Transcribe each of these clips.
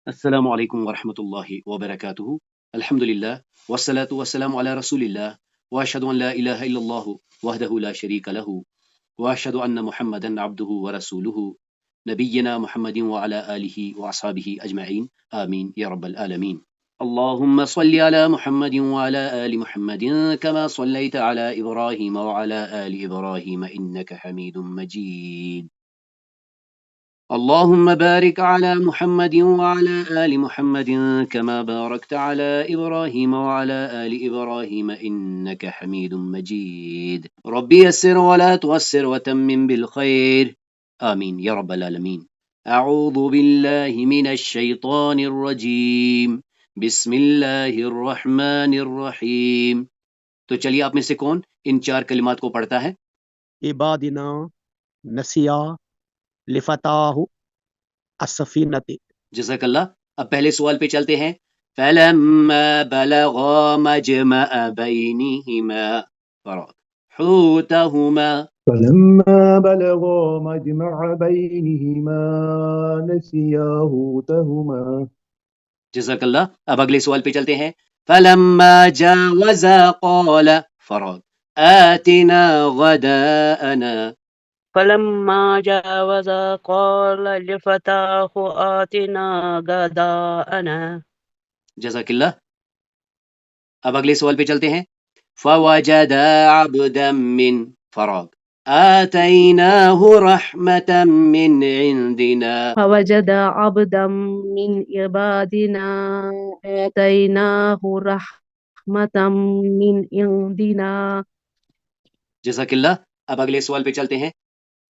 السلام علیکم ورحمۃ اللہ وبرکاتہ۔ الحمد للہ والصلاة والسلام علی رسول اللہ واشهد ان لا الہ الا اللہ وحدہ لا شریک لہ واشهد ان محمدا عبدہ ورسولہ نبینا محمد وعلی آلہ واصحابہ اجمعین آمین یا رب العالمین۔ اللهم صل على محمد وعلى آل محمد كما صليت على إبراهيم وعلى آل إبراهيم إنك حميد مجيد اللهم بارك على محمد وعلى آل محمد كما باركت على إبراهيم وعلى آل إبراهيم إنك حميد مجيد ربي يسر ولا تؤسر وتمم بالخير آمين يا رب العالمين۔ أعوذ بالله من الشيطان الرجيم بسم اللہ الرحمن الرحیم۔ تو چلیے آپ میں سے کون ان چار کلمات کو پڑھتا ہے؟ عبادنا نسیا لفتاہ السفینۃ۔ جزاک اللہ۔ اب پہلے سوال پہ چلتے ہیں۔ فلما بلغا مجمع بینہما حوتہما فلما بلغا مجمع بينهما نسيا حوتهما۔ جزاک اللہ۔ اب اگلے سوال پہ چلتے ہیں۔ فلما جاوزا قال آتنا غداءنا۔ فلما جاوزا قال لفتاه آتنا غداءنا۔ جزاک اللہ۔ اب اگلے سوال پہ چلتے ہیں۔ فوجدا عبدا من آتيناه رحمة من عندنا۔ فوجد عبدا من عبادنا آتيناه رحمة من عندنا۔ جزاک اللہ۔ اب اگلے سوال پہ چلتے ہیں۔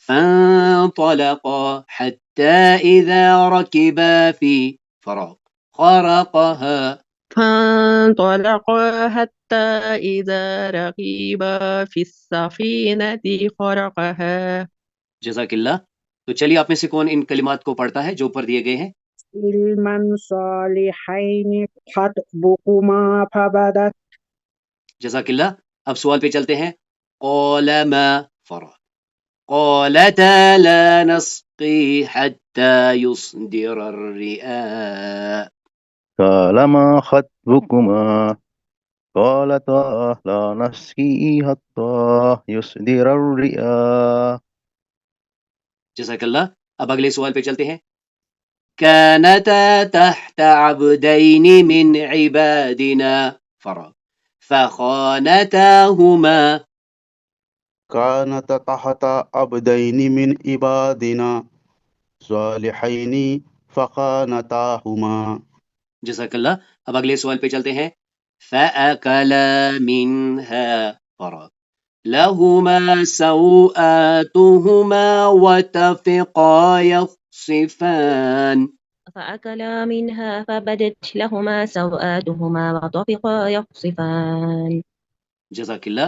فانطلقا حتى إذا ركبا في خرقها۔ فانطلقا حتى إذا ركبا في السفينة خرقها۔ جزاک اللہ۔ تو چلیے آپ میں سے کون ان کلمات کو پڑھتا ہے جو اوپر دیے گئے ہیں؟ علما صالحین خطبكما فبدت۔ جزاک اللہ۔ اب سوال پہ چلتے ہیں۔ قال ما قالتا لا نسقي حتى يصدر الرئاء۔ قال ما خطبكما قالتا لا نسقي حتى يصدر الرئاء۔ جزاک اللہ۔ اب اگلے سوال پہ چلتے ہیں۔ كانتا تحت عبدين من عبادنا فخانتاهما۔ كانت تحت عبدين من عبادنا صالحين فخانتاهما۔ جزاک اللہ۔ اب اگلے سوال پہ چلتے ہیں۔ فأكلا منها لهما سوآتهما وطفقا يخصفان۔ فأكلا منها فبدت لهما سوآتهما وطفقا يخصفان۔ جزاک اللہ۔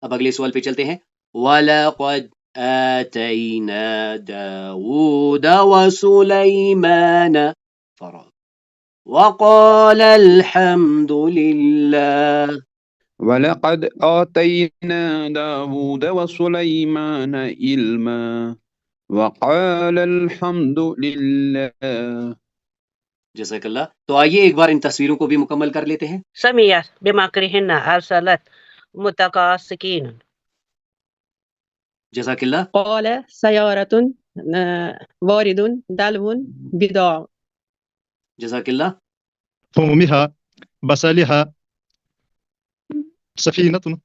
اب اگلے سوال پہ چلتے ہیں۔ وَلَقَدْ آتَيْنَا دَاوُودَ وَسُلَيْمَانَ وَقَالَ الْحَمْدُ لِلَّهِ۔ وَلَقَدْ آتَيْنَا دَاوُودَ وَسُلَيْمَانَ عِلْمًا وَقَالَ الْحَمْدُ لِلَّهِ۔ جزاک اللہ۔ تو آئیے ایک بار ان تصویروں کو بھی مکمل کر لیتے ہیں۔ سمیت بمکرہن ارسلت متقاسقین۔ جزاک اللہ۔ قال سيارة وارد دلو بضاع۔ جزاک اللہ۔ ثومها بصلها سفینۃ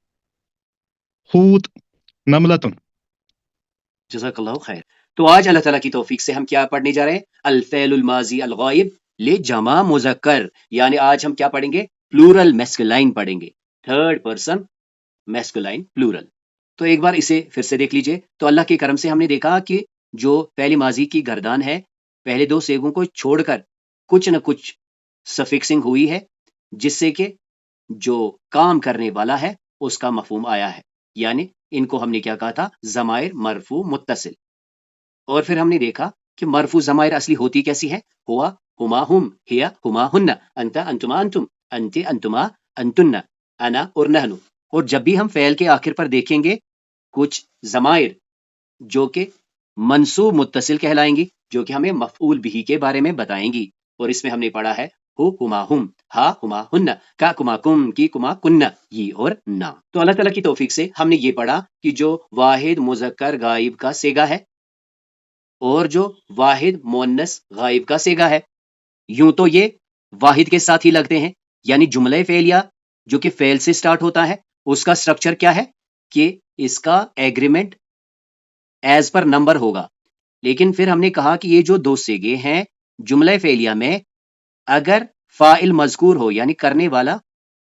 حوت نملۃ۔ جزاک اللہ خیر۔ تو آج اللہ تعالیٰ کی توفیق سے ہم کیا پڑھنے جا رہے ہیں؟ الفعل الماضی الغائب لجمع مذکر، یعنی آج ہم کیا پڑھیں گے؟ پلورل میسکولائن پڑھیں گے، تھرڈ پرسن میسکولائن پلورل۔ تو ایک بار اسے پھر سے دیکھ لیجئے۔ تو اللہ کے کرم سے ہم نے دیکھا کہ جو پہلی ماضی کی گردان ہے، پہلے دو سیگوں کو چھوڑ کر کچھ نہ کچھ سفکسنگ ہوئی ہے، جس سے کہ جو کام کرنے والا ہے اس کا مفہوم آیا ہے، یعنی ان کو ہم نے کیا کہا تھا؟ ضمائر مرفوع متصل۔ اور پھر ہم نے دیکھا کہ مرفوع ضمائر اصلی ہوتی کیسی ہے؟ ہوا، ہما ہم، ہیا ہما ہن، انت انتما انتم، انت انتما انتن، انا اور نحن۔ اور جب بھی ہم فعل کے آخر پر دیکھیں گے کچھ ضمائر جو کہ منصوب متصل کہلائیں گی، جو کہ ہمیں مفعول بہ کے بارے میں بتائیں گی، اور اس میں ہم نے پڑھا ہے ہو کما ہم، ہا کما ہن، کا کما کم، کی کما کن، یہ اور نا۔ تو اللہ تعالیٰ کی توفیق سے ہم نے یہ پڑھا کہ جو واحد مذکر غائب کا صیغہ ہے اور جو واحد مؤنث غائب کا صیغہ ہے، یوں تو یہ واحد کے ساتھ ہی لگتے ہیں، یعنی جملہ فعلیہ جو کہ فعل سے سٹارٹ ہوتا ہے اس کا سٹرکچر کیا ہے کہ اس کا ایگریمنٹ ایز پر نمبر ہوگا۔ لیکن پھر ہم نے کہا کہ یہ جو دو صیغے ہیں جملہ فعلیہ میں، اگر فاعل مذکور ہو یعنی کرنے والا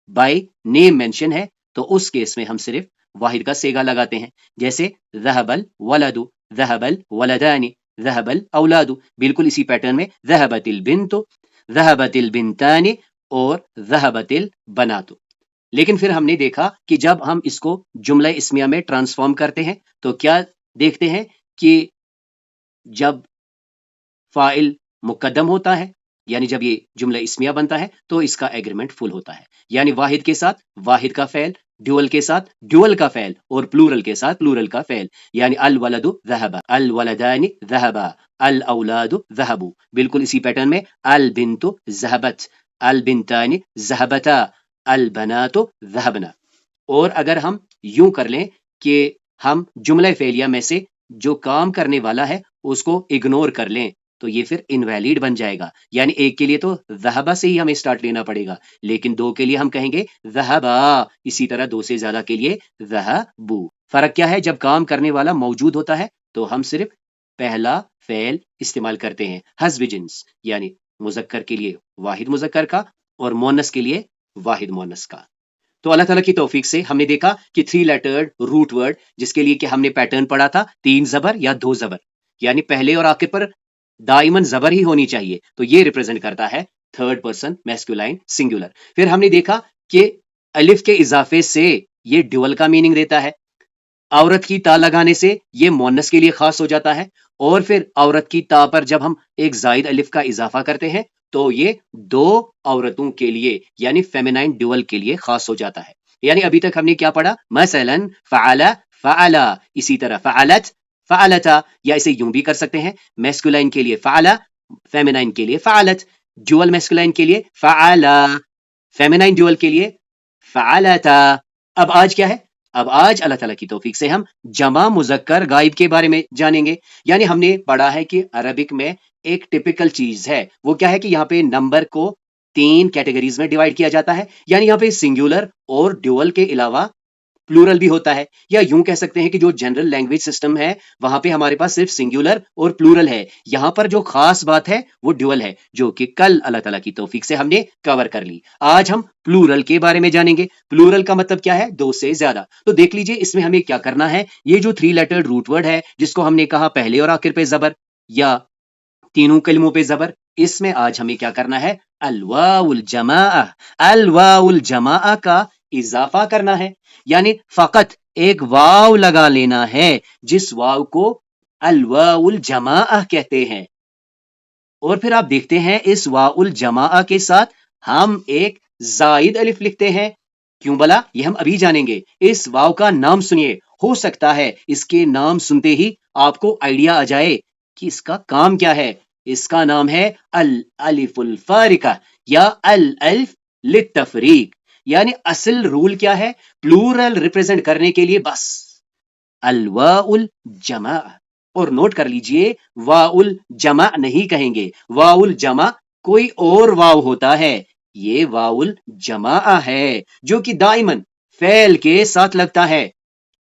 بائی نیم مینشن ہے تو اس کیس میں ہم صرف واحد کا صیغہ لگاتے ہیں، جیسے ذهب الولد، ذهب الولدان، ذهب الاولاد، بالکل اسی پیٹرن میں ذهبت البنت، ذهبت البنتان اور ذهبت البنات۔ لیکن پھر ہم نے دیکھا کہ جب ہم اس کو جملہ اسمیہ میں ٹرانسفارم کرتے ہیں تو کیا دیکھتے ہیں کہ جب فاعل مقدم ہوتا ہے یعنی جب یہ جملہ اسمیہ بنتا ہے تو اس کا ایگریمنٹ فل ہوتا ہے، یعنی واحد کے ساتھ واحد کا فعل، ڈیول کے ساتھ ڈیول کا فعل اور پلورل کے ساتھ پلورل کا فعل، یعنی الولد ذهب، الولدان ذهب، الاولاد ذهبوا، بالکل اسی پیٹرن میں البنت ذهبت، البنتان ذهبتا، البنات ذهبنا۔ اور اگر ہم یوں کر لیں کہ ہم جملہ فعلیہ میں سے جو کام کرنے والا ہے اس کو اگنور کر لیں تو یہ پھر انویلڈ بن جائے گا، یعنی ایک کے لیے تو ذہبا سے ہی ہمیں سٹارٹ لینا پڑے گا، لیکن دو کے لیے ہم کہیں گے ذہبا، اسی طرح دو سے زیادہ کے لیے ذہبو۔ فرق کیا ہے؟ جب کام کرنے والا موجود ہوتا ہے تو ہم صرف پہلا فعل استعمال کرتے ہیں حسب جنس، یعنی مذکر کے لیے واحد مذکر کا اور مؤنث کے لیے واحد مؤنث کا۔ تو اللہ تعالیٰ کی توفیق سے ہم نے دیکھا کہ 3 لیٹرڈ روٹ ورڈ جس کے لیے کہ ہم نے پیٹرن پڑھا تھا 3 زبر یا 2 زبر، یعنی پہلے اور آخر پر دائماً زبر ہی ہونی چاہیے، تو یہ ریپرزینٹ کرتا ہے تھرڈ پرسن میسکولائن سنگولر۔ پھر ہم نے دیکھا کہ الف کے اضافے سے یہ ڈیول کا میننگ دیتا ہے، عورت کی تا لگانے سے یہ مؤنث کے لیے خاص ہو جاتا ہے، اور پھر عورت کی تا پر جب ہم ایک زائد الف کا اضافہ کرتے ہیں تو یہ 2 عورتوں کے لیے یعنی فیمینائن ڈیول کے لیے خاص ہو جاتا ہے۔ یعنی ابھی تک ہم نے کیا پڑھا؟ مثلا فعل فعلا، اسی طرح فعلت فعلتا، یا اسے یوں بھی کر سکتے ہیں میسکولائن کے لیے فعلا، فیمینائن کے لیے فعلت، ڈیول میسکولائن کے لیے فعلا، فیمینائن ڈیول کے لیے فعلتا۔ اب آج کیا ہے؟ اب آج اللہ تعالیٰ کی توفیق سے ہم جمع مذکر غائب کے بارے میں جانیں گے۔ یعنی ہم نے پڑھا ہے کہ عربک میں ایک ٹپیکل چیز ہے، وہ کیا ہے کہ یہاں پہ نمبر کو 3 کیٹیگریز میں ڈیوائیڈ کیا جاتا ہے، یعنی یہاں پہ سنگولر اور ڈیول کے علاوہ پلورل بھی ہوتا ہے، یا یوں کہہ سکتے ہیں کہ جو جنرل لینگویج سسٹم ہے وہاں پہ ہمارے پاس صرف سنگولر اور پلورل ہے، یہاں پر جو خاص بات ہے وہ ڈیول ہے، جو کہ کل اللہ تعالیٰ کی توفیق سے ہم نے کور کر لی۔ آج ہم پلورل کے بارے میں جانیں گے۔ پلورل کا مطلب کیا ہے؟ 2 سے زیادہ۔ تو دیکھ لیجئے اس میں ہمیں کیا کرنا ہے، یہ جو 3 لیٹرڈ روٹ ورڈ ہے جس کو ہم نے کہا پہلے اور آخر پہ زبر یا تینوں کلموں پہ زبر، اس میں آج ہمیں کیا کرنا ہے؟ الواو الجماعہ، الواو الجماعہ کا اضافہ کرنا ہے، یعنی فقط ایک واو لگا لینا ہے جس واو کو الواو الجماعہ کہتے ہیں، اور پھر آپ دیکھتے ہیں اس واو الجماعہ کے ساتھ ہم ایک زائد الف لکھتے ہیں۔ کیوں بلا؟ یہ ہم ابھی جانیں گے۔ اس واو کا نام سنیے، ہو سکتا ہے اس کے نام سنتے ہی آپ کو آئیڈیا آ جائے کہ اس کا کام کیا ہے۔ اس کا نام ہے الالف الفارقہ یا الالف للتفریق، یعنی اصل رول کیا ہے؟ پلورل ریپرزینٹ کرنے کے لیے بس الواء الجمع، اور نوٹ کر لیجئے واء الجمع نہیں کہیں گے، واء الجمع کوئی اور واو ہوتا ہے، یہ واء الجمع ہے جو کہ دائماً فعل کے ساتھ لگتا ہے۔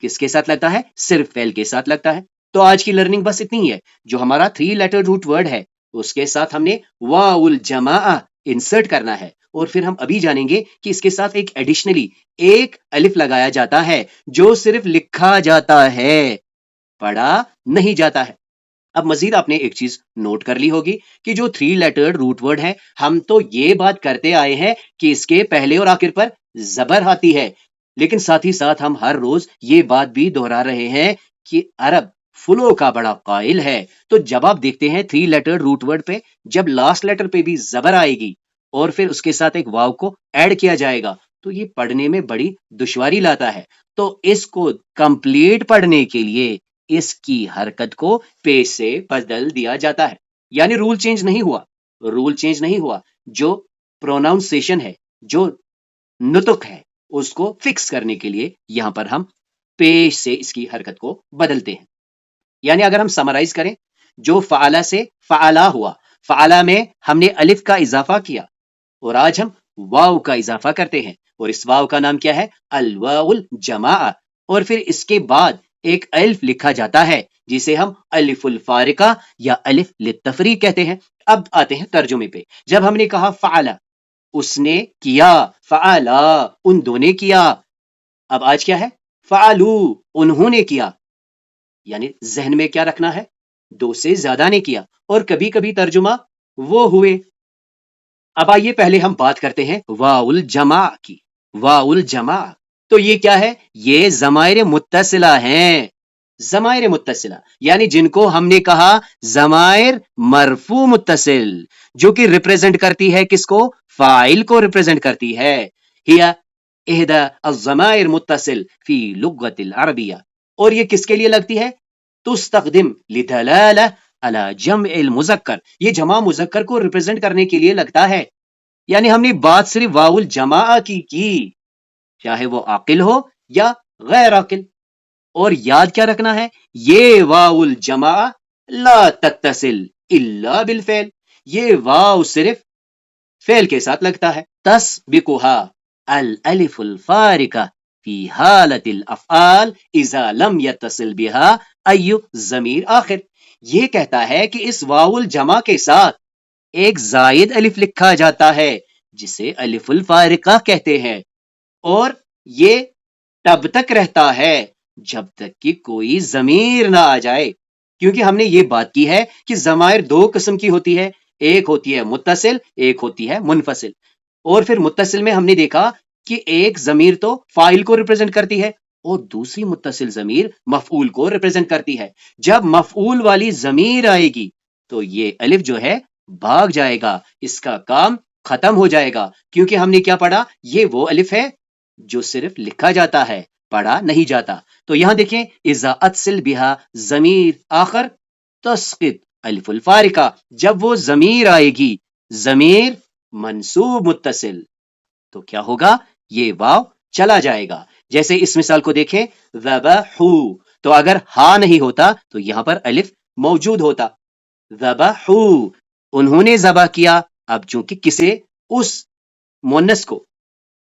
کس کے ساتھ لگتا ہے؟ صرف فعل کے ساتھ لگتا ہے۔ تو آج کی لرننگ بس اتنی ہے، جو ہمارا 3 لیٹر روٹ ورڈ ہے اس کے ساتھ ہم نے واء الجمع انسرٹ کرنا ہے، اور پھر ہم ابھی جانیں گے کہ اس کے ساتھ ایک ایڈیشنلی ایک الف لگایا جاتا ہے جو صرف لکھا جاتا ہے، پڑھا نہیں جاتا ہے۔ اب مزید آپ نے ایک چیز نوٹ کر لی ہوگی کہ جو 3 لیٹرڈ روٹ ورڈ ہے ہم تو یہ بات کرتے آئے ہیں کہ اس کے پہلے اور آخر پر زبر آتی ہے، لیکن ساتھ ہی ساتھ ہم ہر روز یہ بات بھی دہرا رہے ہیں کہ عرب فلو کا بڑا قائل ہے۔ تو جب آپ دیکھتے ہیں 3 لیٹر روٹ ورڈ پہ جب لاسٹ لیٹر پہ بھی زبر آئے گی اور پھر اس کے ساتھ ایک واو کو ایڈ کیا جائے گا تو یہ پڑھنے میں بڑی دشواری لاتا ہے۔ تو اس کو کمپلیٹ پڑھنے کے لیے اس کی حرکت کو پیش سے بدل دیا جاتا ہے، یعنی رول چینج نہیں ہوا، رول چینج نہیں ہوا. جو پروناؤنسیشن ہے، جو نطق ہے، اس کو فکس کرنے کے لیے یہاں پر ہم پیش سے اس کی حرکت کو بدلتے ہیں. یعنی اگر ہم سمرائز کریں، جو فعلا سے فعلا ہوا، فعلا میں ہم نے الف کا اضافہ کیا، اور آج ہم واو کا اضافہ کرتے ہیں، اور اس واو کا نام کیا ہے؟ الواو الجماع. اور پھر اس کے بعد ایک الف لکھا جاتا ہے جسے ہم الف الفارقہ یا الف للتفریق کہتے ہیں. اب آتے ہیں ترجمے پہ. جب ہم نے کہا فعلا، اس نے کیا، فعلا ان دو نے کیا. اب آج کیا ہے؟ فعلو انہوں نے کیا. یعنی ذہن میں کیا رکھنا ہے؟ دو سے زیادہ نے کیا، اور کبھی کبھی ترجمہ وہ ہوئے. اب آئیے پہلے ہم بات کرتے ہیں واو الجماع کی. واو الجماع تو یہ کیا ہے؟ یہ ضمائر متصلہ ہیں. ضمائر متصلہ یعنی جن کو ہم نے کہا ضمائر مرفوع متصل، جو کہ ریپریزنٹ کرتی ہے کس کو؟ فاعل کو ریپریزنٹ کرتی ہے. ہیا احدى الضمائر متصل فی لغت العربیہ. اور یہ کس کے لیے لگتی ہے؟ تستخدم لدلالہ علی جمع المذکر. یہ جمع مذکر کو ریپریزنٹ کرنے کے لیے لگتا ہے. یعنی ہم نے بات صرف واو الجماع کی چاہے وہ عاقل ہو یا غیر عاقل. اور یاد کیا رکھنا ہے؟ یہ واو الجماع لا تتصل الا بالفعل. یہ واو صرف فعل کے ساتھ لگتا ہے. تسبقها الالف الفارقہ فی حالت الافعال اذا لم يتصل بها ای ضمیر آخر. یہ کہتا ہے کہ اس واو الجمع کے ساتھ ایک زائد الف لکھا جاتا ہے جسے الف الفارقہ کہتے ہیں، اور یہ تب تک رہتا ہے جب تک کہ کوئی ضمیر نہ آ جائے. کیونکہ ہم نے یہ بات کی ہے کہ ضمائر دو قسم کی ہوتی ہے، ایک ہوتی ہے متصل، ایک ہوتی ہے منفصل. اور پھر متصل میں ہم نے دیکھا کہ ایک ضمیر تو فاعل کو ریپرزینٹ کرتی ہے اور دوسری متصل ضمیر مفعول کو ریپرزینٹ کرتی ہے. جب مفعول والی ضمیر آئے گی تو یہ الف جو ہے بھاگ جائے گا، اس کا کام ختم ہو جائے گا. کیونکہ ہم نے کیا پڑھا؟ یہ وہ الف ہے جو صرف لکھا جاتا ہے، پڑھا نہیں جاتا. تو یہاں دیکھیں اذا اتصل بها ضمیر آخر تسقط الف الفارقہ. جب وہ ضمیر آئے گی، ضمیر منصوب متصل، تو کیا ہوگا؟ یہ واو چلا جائے گا. جیسے اس مثال کو دیکھیں، ذبحوا، تو اگر ہا نہیں ہوتا تو یہاں پر الف موجود ہوتا. ذبحوا انہوں نے ذبح کیا. اب چونکہ کسے؟ اس مونس کو،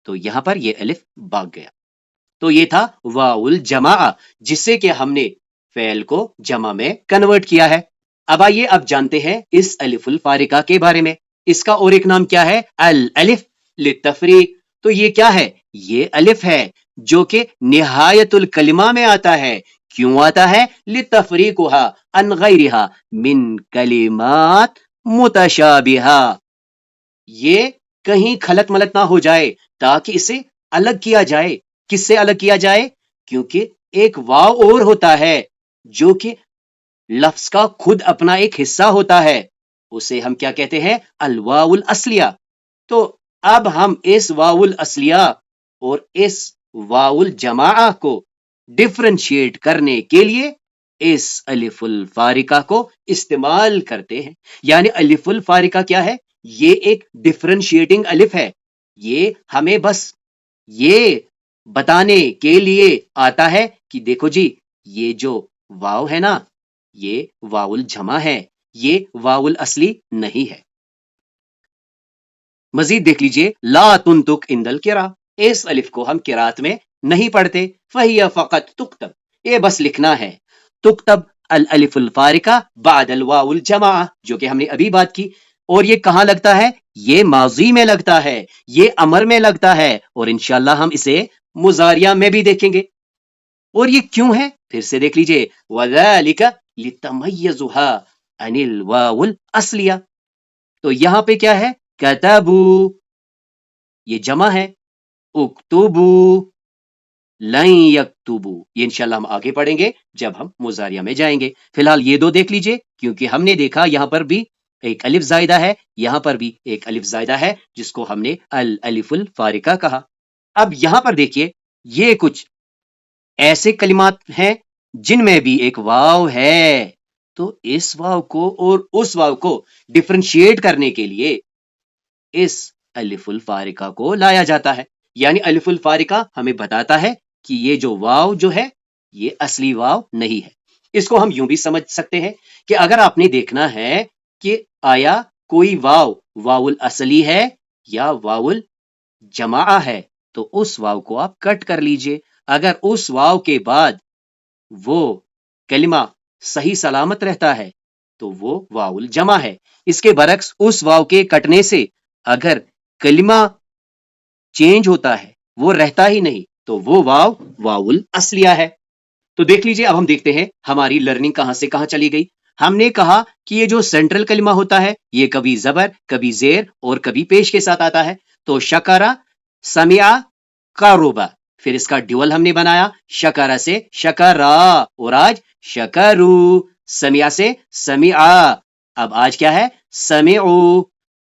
تو یہاں پر یہ الف بھاگ گیا. تو یہ تھا واو الجماع، جس سے کہ ہم نے فعل کو جمع میں کنورٹ کیا ہے. اب آئیے اب جانتے ہیں اس الف الفارقہ کے بارے میں. اس کا اور ایک نام کیا ہے؟ الالف للتفریق. تو یہ کیا ہے؟ یہ الف ہے جو کہ نہایت الکلمہ میں آتا ہے. کیوں آتا ہے؟ لتفریقها عن غیرها من کلمات متشابہہ. یہ کہیں خلط ملط نہ ہو جائے، تاکہ اسے الگ کیا جائے. کس سے الگ کیا جائے؟ کیونکہ ایک واو اور ہوتا ہے جو کہ لفظ کا خود اپنا ایک حصہ ہوتا ہے، اسے ہم کیا کہتے ہیں؟ الواو الاصلیہ. تو اب ہم اس واو الاصلیہ اور اس واو الجماع کو ڈفرینشیٹ کرنے کے لیے اس الف الفارقہ کو استعمال کرتے ہیں. یعنی الف الفارقہ کیا ہے؟ یہ ایک ڈفرینشیٹنگ الف ہے. یہ ہمیں بس یہ بتانے کے لیے آتا ہے کہ دیکھو جی، یہ جو واو ہے نا، یہ واو الجمع ہے، یہ واو الاصلی نہیں ہے. مزید دیکھ لیجئے، لا تنطق عند القراء. اس الف کو ہم قرات میں نہیں پڑھتے. فہی فقط تکتب، یہ بس لکھنا ہے. تکتب الالف الفارقہ بعد الواو الجمع، جو کہ ہم نے ابھی بات کی. اور یہ کہاں لگتا ہے؟ یہ ماضی میں لگتا ہے، یہ امر میں لگتا ہے، اور انشاءاللہ ہم اسے مضارعہ میں بھی دیکھیں گے. اور یہ کیوں ہے؟ پھر سے دیکھ لیجئے، وَذَلِكَ لِتَمَيَّزُهَا عَنِ الْوَاوِ الْأَصْلِيَةِ. تو یہاں پہ کیا ہے؟ کتبو، یہ جمع ہے. اکتبو، لن یکتبو، یہ انشاءاللہ ہم آگے پڑھیں گے جب ہم مضارعہ میں جائیں گے. فی الحال یہ دو دیکھ لیجئے، کیونکہ ہم نے دیکھا یہاں پر بھی ایک الف زائدہ ہے، یہاں پر بھی ایک الف زائدہ ہے، جس کو ہم نے الالف الفارقہ کہا. اب یہاں پر دیکھیے، یہ کچھ ایسے کلمات ہیں جن میں بھی ایک واو ہے. تو اس واو کو اور اس واو کو ڈفرینشیٹ کرنے کے لیے اس الف الفارقہ کو لایا جاتا ہے. یعنی الف الفارقہ ہمیں بتاتا ہے کہ یہ جو واو جو ہے یہ اصلی واو نہیں ہے. اس کو ہم یوں بھی سمجھ سکتے ہیں کہ اگر آپ نے دیکھنا ہے کہ آیا کوئی واو واو الاصلی ہے یا واو الجماع ہے تو اس واو کو آپ کٹ کر لیجئے. اگر اس واو کے بعد وہ کلمہ صحیح سلامت رہتا ہے تو وہ واو الجمع ہے. اس کے برعکس اس واو کے کٹنے سے اگر کلمہ چینج ہوتا ہے وہ رہتا ہی نہیں تو وہ واو واو الاصلیہ ہے. تو دیکھ لیجئے اب ہم دیکھتے ہیں ہماری لرننگ کہاں سے کہاں چلی گئی. ہم نے کہا کہ یہ جو سینٹرل کلمہ ہوتا ہے یہ کبھی زبر کبھی زیر اور کبھی پیش کے ساتھ آتا ہے. تو شکرا سمعا قربا، پھر اس کا ڈیول ہم نے بنایا شکرا سے شکرا اور آج شکرو، سمعا سے سمعا اب آج کیا ہے سمعو،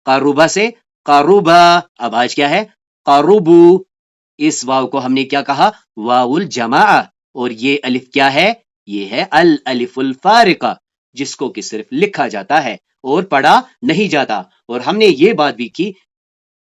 قربا سے قربا اب آج کیا ہے قربو. اس واو کو ہم نے کیا کہا واو الجماع، اور یہ الف کیا ہے یہ ہے الالف الفارقہ جس کو کہ صرف لکھا جاتا ہے اور پڑھا نہیں جاتا. اور ہم نے یہ بات بھی کی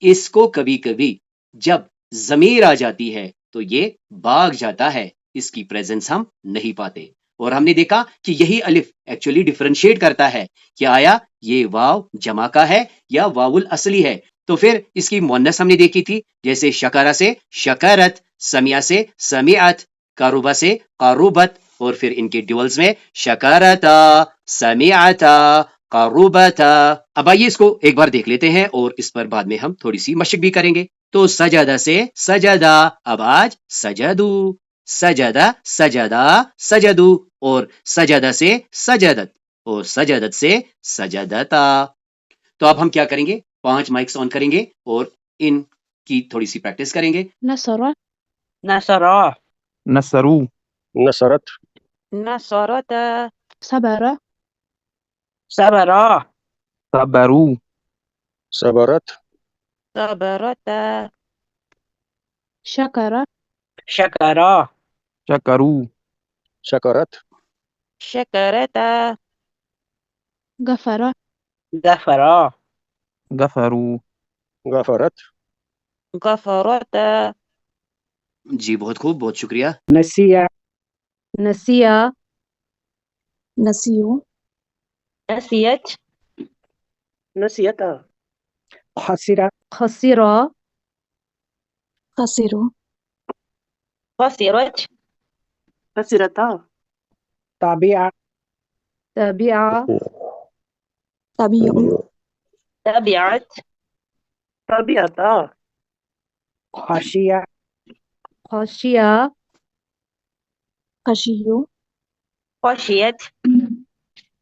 اس کو کبھی کبھی جب ضمیر آ جاتی ہے تو یہ بھاگ جاتا ہے، اس کی پریزنس ہم نہیں پاتے. اور ہم نے دیکھا کہ یہی الف ایکچولی ڈیفرنشیٹ کرتا ہے کہ آیا یہ واو جمع کا ہے یا واو الاصلی ہے. تو پھر اس کی مؤنث ہم نے دیکھی تھی جیسے شکرا سے شکرت، سمعا سے سمعت، قربا سے قربت، اور پھر ان کے ڈیولز میں شکرتا سمعتا قربتا. اب آئیے اس کو ایک بار دیکھ لیتے ہیں اور اس پر بعد میں ہم تھوڑی سی مشق بھی کریں گے. تو سجدہ سے سجدہ اب آج سجدو، سجدہ سجدہ سجدو، اور سجدہ سے سجدت اور سجدت سے سجدتا. تو اب ہم کیا کریں گے 5 مائکس آن کریں گے اور ان کی تھوڑی سی پریکٹس کریں گے. نصر نصرا نصرو نصرت نصرت صبر صبرا صبرو صبرت صبرت شكر شکرا شکرو شکرت شکرت غفر غفرا غفرو غفرت غفرت. جی بہت خوب، بہت شکریہ. نسیہ نسيا نسيوا نسیت نسیتا خسرہ خسر خسروا خسرت خسرتا تابعہ تبع تبيعوا تبعت تابعتا خاشیہ خشية خشيوا خشیت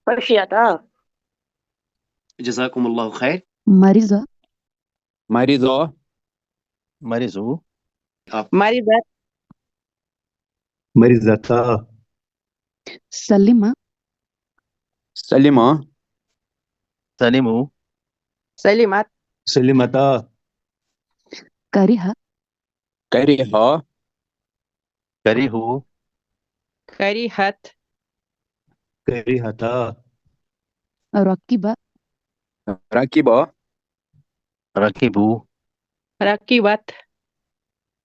خشیتا جزاکم اللہ خیر. مرض مرضا مرضو مرضت مرزتا سلم سلما سلمو سلمت سلمتا كره کرہا کریہو كرهت کریہتا ركب رکبا رکبو ركبت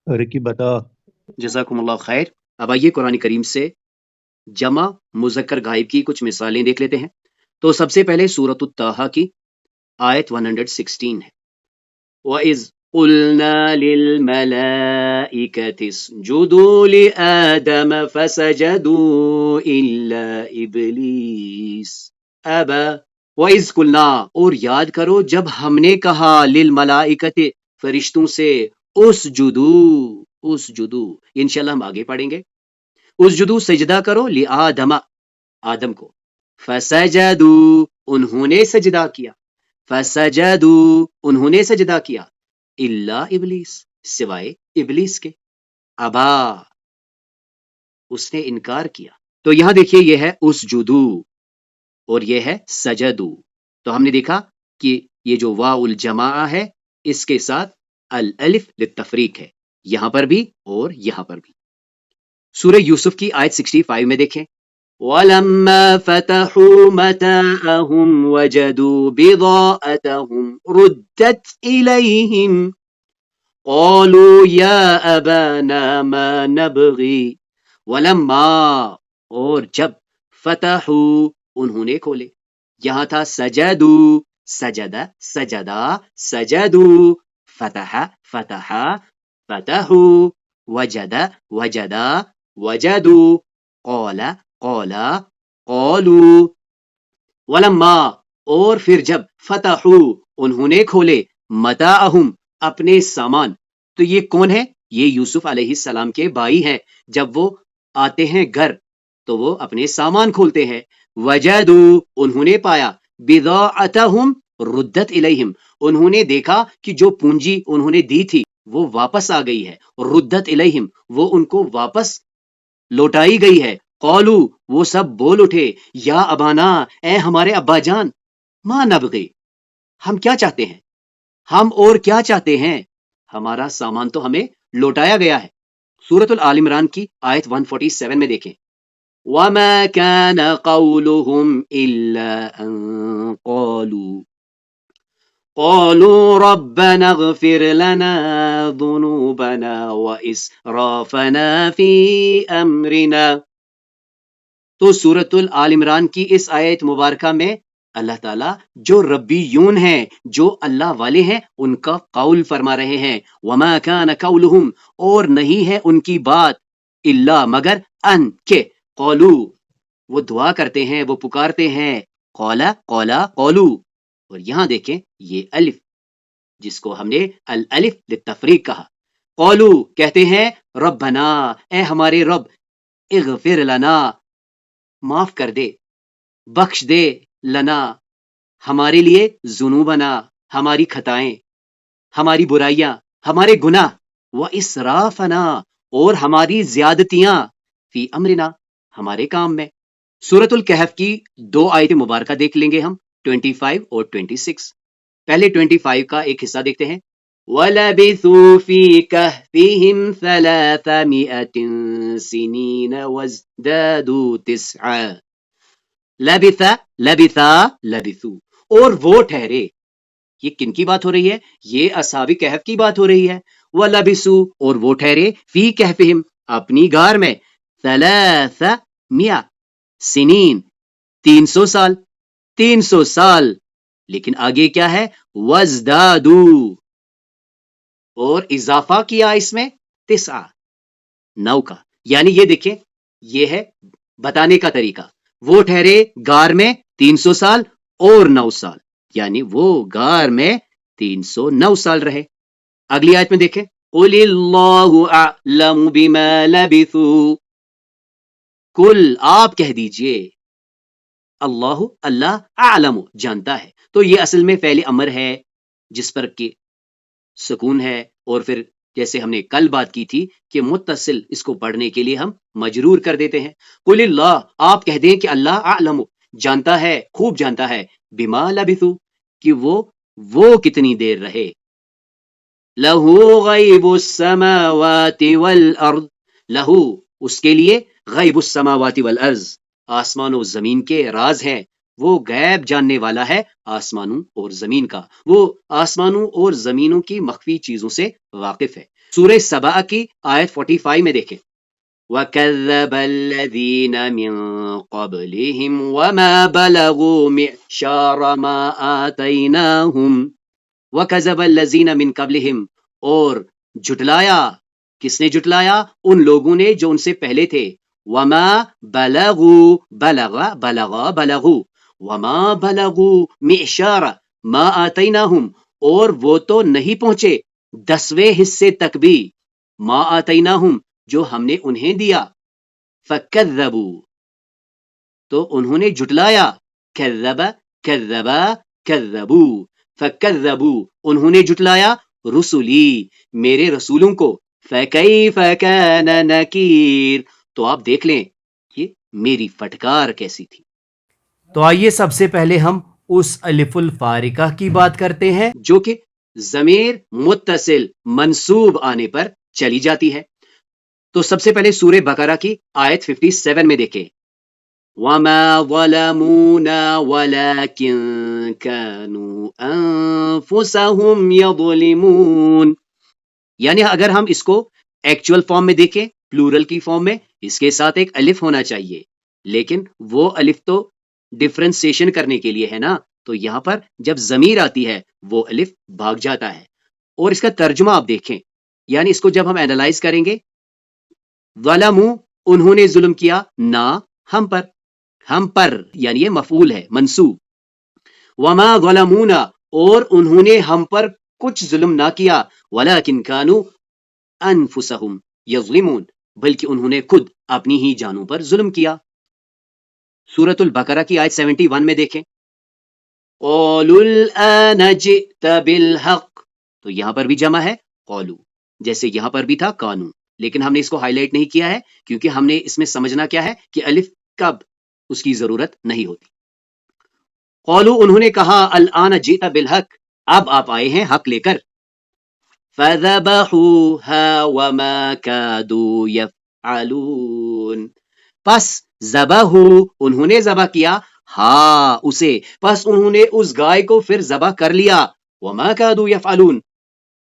رکبتا. جزاکم اللہ خیر. اب آئیے قرآن کریم سے جمع مذکر غائب کی کچھ مثالیں دیکھ لیتے ہیں. تو سب سے پہلے سورۃ الطٰہٰ کی آیت 116 ہے. وَإِذْ قُلْنَا لِلْمَلَائِكَةِ اسْجُدُوا لِآدَمَ فَسَجَدُوا إِلَّا إِبْلِيسَ أَبَى. وَإِذْ قُلْنَا اور یاد کرو جب ہم نے کہا للملائکۃ فرشتوں سے اسجدو انشاءاللہ ہم آگے پڑھیں گے. اسجدو سجدہ کرو لآدم آدم کو، فسجدوا انہوں نے سجدہ کیا، فسجدوا انہوں نے سجدہ کیا، الا ابلیس سوائے ابلیس کے، ابا اس نے انکار کیا. تو یہاں دیکھیے یہ ہے اسجدو اور یہ ہے سجدو. تو ہم نے دیکھا کہ یہ جو واو الجماع ہے اس کے ساتھ الالف للتفریق ہے، یہاں پر بھی اور یہاں پر بھی. سورہ یوسف کی آیت 65 میں دیکھیں وَلَمَّا فَتَحُوا مَتَاعَهُمْ وَجَدُوا بِضَاعَتَهُمْ رُدَّتْ إِلَيْهِمْ قَالُوا يَا أَبَانَا مَا نَبْغِي وَلَمَّا اور جب فتحوا انہوں نے کھولے، یہاں تھا سجدو سجدہ سجدہ سجدو فتح فتح فتحوا وجد وجدا وجدوا قال قولا قولوا ولما اور پھر جب فتحوا انہوں نے کھولے متاعہم اپنے سامان. تو یہ کون ہے؟ یہ یوسف علیہ السلام کے بھائی ہیں. جب وہ آتے ہیں گھر تو وہ اپنے سامان کھولتے ہیں. وجدوا انہوں نے پایا بضاعتہم ردت الیہم انہوں نے دیکھا کہ جو پونجی انہوں نے دی تھی وہ واپس آ گئی ہے. ردت الیہم وہ ان کو واپس لوٹائی گئی ہے. قالو وہ سب بول اٹھے یا ابانا اے ہمارے ابا جان ما نبغی ہم کیا چاہتے ہیں، ہم اور کیا چاہتے ہیں، ہمارا سامان تو ہمیں لوٹایا گیا ہے. سورۃ الآل عمران کی آیت 147 میں دیکھیں وَمَا كَانَ قَوْلُهُمْ إِلَّا أَن قَالُوا رَبَّنَا اغْفِرْ لَنَا ذُنُوبَنَا وَإِسْرَافَنَا فِي أَمْرِنَا. تو سورۃ الآل عمران کی اس آیت مبارکہ میں اللہ تعالیٰ جو ربیون ہیں، جو اللہ والے ہیں، ان کا قول فرما رہے ہیں. وَمَا كَانَ قَوْلُهُمْ اور نہیں ہے ان کی بات الا مگر ان کے قولو وہ دعا کرتے ہیں، وہ پکارتے ہیں قولا قولا قولو. اور یہاں دیکھیں یہ الف جس کو ہم نے الالف للتفریق کہا. قولو کہتے ہیں ربنا اے ہمارے رب اغفر لنا معاف کر دے، بخش دے، لنا ہمارے لیے، ذنوبنا ہماری خطائیں، ہماری برائیاں، ہمارے گناہ، واسرافنا اور ہماری زیادتیاں، فی امرنا ہمارے کام میں. سورۃ الکہف کی 2 آیت مبارکہ دیکھ لیں گے ہم 25 اور 26. پہلے 25 کا ایک حصہ دیکھتے ہیں. وَلَبِثُوا فِي كَهْفِهِمْ 300 سِنِينَ وَازْدَادُوا 9. لَبِثَ لَبِثَا لَبِثُوا اور وہ ٹھہرے. یہ کن کی بات ہو رہی ہے؟ یہ اصحاب کہف کی بات ہو رہی ہے. وَلَبِثُوا اور وہ ٹھہرے فی کہفہم اپنی غار میں 300 سنین 300 سال 300 سال. لیکن آگے کیا ہے؟ وزدادو اور اضافہ کیا اس میں 9 کا. یعنی یہ دیکھیں یہ ہے بتانے کا طریقہ. وہ ٹھہرے غار میں 300 سال اور 9 سال یعنی وہ غار میں 309 سال رہے. اگلی آیت میں دیکھیں قُلِ اللَّهُ أَعْلَمُ بِمَا لَبِثُوا کل آپ کہہ دیجئے اللہ اللہ اعلم جانتا ہے. تو یہ اصل میں فعل امر ہے جس پر کہ سکون ہے، اور پھر جیسے ہم نے کل بات کی تھی کہ متصل اس کو پڑھنے کے لیے ہم مجرور کر دیتے ہیں. قل اللہ آپ کہہ دیں کہ اللہ اعلم جانتا ہے، خوب جانتا ہے، بما لبثوا کہ وہ کتنی دیر رہے. لہو غیب السماوات والارض لہو اس کے لیے غیب السماوات والارض آسمان و زمین کے راز ہیں. وہ غیب جاننے والا ہے آسمانوں اور زمین کا، وہ آسمانوں اور زمینوں کی مخفی چیزوں سے واقف ہے. سورہ سبا کی آیت 45 میں دیکھیں وَكَذَّبَ الَّذِينَ مِن قَبْلِهِمْ وَمَا بَلَغُوا مِعْشَارَ مَا آتَيْنَاهُمْ. وَكَذَّبَ الَّذِينَ مِن قَبْلِهِمْ اور جھٹلایا، کس نے جھٹلایا؟ ان لوگوں نے جو ان سے پہلے تھے. وَمَا بَلَغُوا بَلَغُوا وَمَا بَلَغُوا مِعْشَارَ مَا آتَيْنَاهُمْ اور وہ تو نہیں پہنچے 10ویں حصے تک بھی ما آتَيْنَاهُمْ جو ہم نے انہیں دیا. فَكَذَّبُوا تو انہوں نے جھٹلایا. كَذَّبَ كَذَّبَا كَذَّبُوا فَكَذَّبُوا انہوں نے جھٹلایا رسولی میرے رسولوں کو. فَكَيْفَ كَانَ نَكِيرٌ تو آپ دیکھ لیں یہ میری پھٹکار کیسی تھی. تو آئیے سب سے پہلے ہم اس الف الفارقہ کی بات کرتے ہیں جو کہ ضمیر متصل منصوب آنے پر چلی جاتی ہے. تو سب سے پہلے سورہ بقرہ کی آیت 57 میں دیکھیں وما ظلمونا ولكن كانوا انفسهم يظلمون. یعنی اگر ہم اس کو ایکچوئل فارم میں دیکھیں، پلورل کی فارم میں، اس کے ساتھ ایک الف ہونا چاہیے، لیکن وہ الف تو ڈفرینسیشن کرنے کے لیے ہے نا، تو یہاں پر جب ضمیر آتی ہے وہ الف بھاگ جاتا ہے. اور اس کا ترجمہ آپ دیکھیں، یعنی اس کو جب ہم اینالائز کریں گے، ظلموا انہوں نے ظلم کیا، نہ ہم پر یعنی یہ مفعول ہے منصوب. وما ظلمونا اور انہوں نے ہم پر کچھ ظلم نہ کیا، ولکن کانوا انفسہم یظلمون بلکہ انہوں نے خود اپنی ہی جانوں پر ظلم کیا. سورۃ البقرہ کی آیت 71 میں دیکھیں، قالوا الآن جئت بالحق، تو یہاں پر بھی جمع ہے قالو، جیسے یہاں پر بھی تھا کانو، لیکن ہم نے اس کو ہائی لائٹ نہیں کیا ہے کیونکہ ہم نے اس میں سمجھنا کیا ہے کہ الف کب اس کی ضرورت نہیں ہوتی. قالو انہوں نے کہا الآن جئت بالحق، اب آپ آئے ہیں حق لے کر. فذبحوها وما كادوا يفعلون، پس ذبح انہوں نے ذبح کیا، ہاں اسے، پس انہوں نے اس گائے کو پھر ذبح کر لیا، وما كادوا يفعلون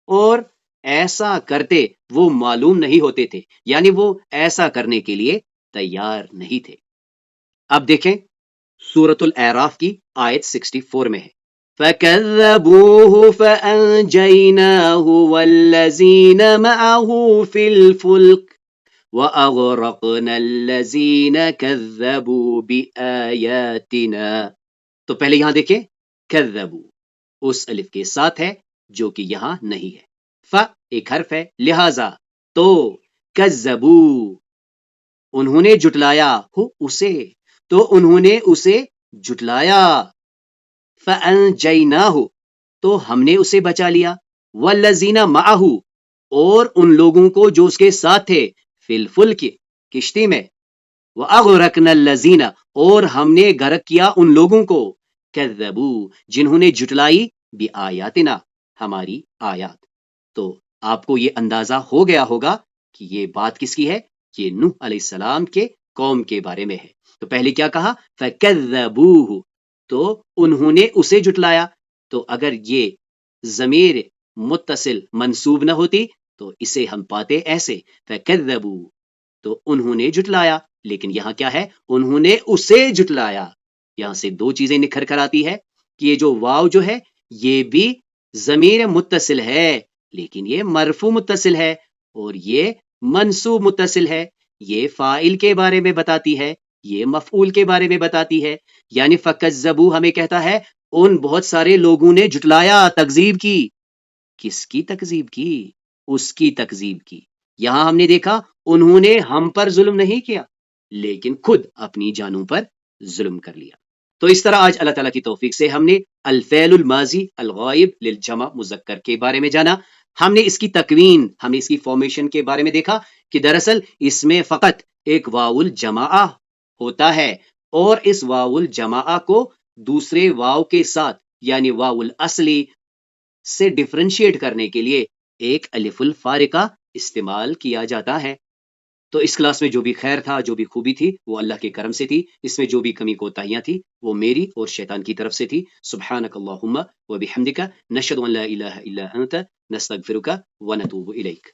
اور ایسا کرتے وہ معلوم نہیں ہوتے تھے، یعنی وہ ایسا کرنے کے لیے تیار نہیں تھے. اب دیکھیں سورۃ الاعراف کی آیت 64 میں ہے، فَكَذَّبُوهُ فَأَنْجَيْنَاهُ وَالَّذِينَ مَعَهُ فِي الْفُلْكِ وَأَغْرَقْنَا الَّذِينَ كَذَّبُوا بِآيَاتِنَا. تو پہلے یہاں دیکھیں كَذَّبُوا اس الف کے ساتھ ہے جو کہ یہاں نہیں ہے، ف ایک حرف ہے، لہذا تو كَذَّبُوا انہوں نے جٹلایا ہو اسے، تو انہوں نے اسے جٹلایا. فَأَنْجَيْنَاهُ تو ہم نے اسے بچا لیا، وَالَّذِينَ مَعَهُ اور ان لوگوں کو جو اس کے ساتھ تھے، فِي الْفُلْكِ کشتی میں، وَأَغْرَقْنَا الَّذِينَ اور ہم نے غرق کیا ان لوگوں کو، كَذَّبُوا جنہوں نے جٹلائی، بِآيَاتِنَا ہماری آیات. تو آپ کو یہ اندازہ ہو گیا ہوگا کہ یہ بات کس کی ہے، یہ نوح علیہ السلام کے قوم کے بارے میں ہے. تو پہلے کیا کہا، فَكَذَّبُوهُ تو انہوں نے اسے جٹلایا. تو اگر یہ ضمیر متصل منصوب نہ ہوتی تو اسے ہم پاتے ایسے، فَكَذَّبُوا تو انہوں نے جٹلایا، لیکن یہاں کیا ہے، انہوں نے اسے جٹلایا. یہاں سے دو چیزیں نکھر کر آتی ہے کہ یہ جو واو جو ہے یہ بھی ضمیر متصل ہے، لیکن یہ مرفوع متصل ہے، اور یہ منصوب متصل ہے. یہ فاعل کے بارے میں بتاتی ہے، یہ مفعول کے بارے میں بتاتی ہے. یعنی فَكَذَّبُوا ہمیں کہتا ہے ان بہت سارے لوگوں نے جٹلایا، تکذیب کی. کس کی تکذیب کی؟ اس کی تکذیب کی. یہاں ہم نے دیکھا انہوں نے ہم پر ظلم نہیں کیا، لیکن خود اپنی جانوں پر ظلم کر لیا. تو اس طرح آج اللہ تعالیٰ کی توفیق سے ہم نے الفعل الماضی الغائب للجمع مذکر کے بارے میں جانا. ہم نے اس کی تکوین، ہم نے اس کی فارمیشن کے بارے میں دیکھا کہ دراصل اس میں فقط ایک واو الجماعہ ہوتا ہے، اور اس واو الجماعہ کو دوسرے واو کے ساتھ یعنی واو الاصلی سے ڈفرینشیٹ کرنے کے لیے ایک الف الفارقہ استعمال کیا جاتا ہے. تو اس کلاس میں جو بھی خیر تھا، جو بھی خوبی تھی، وہ اللہ کے کرم سے تھی. اس میں جو بھی کمی کوتاہیاں تھی وہ میری اور شیطان کی طرف سے تھی. سبحانک اللہم و بحمدک نشہد ان لا الہ الا انت نستغفرک و نتوب الیک.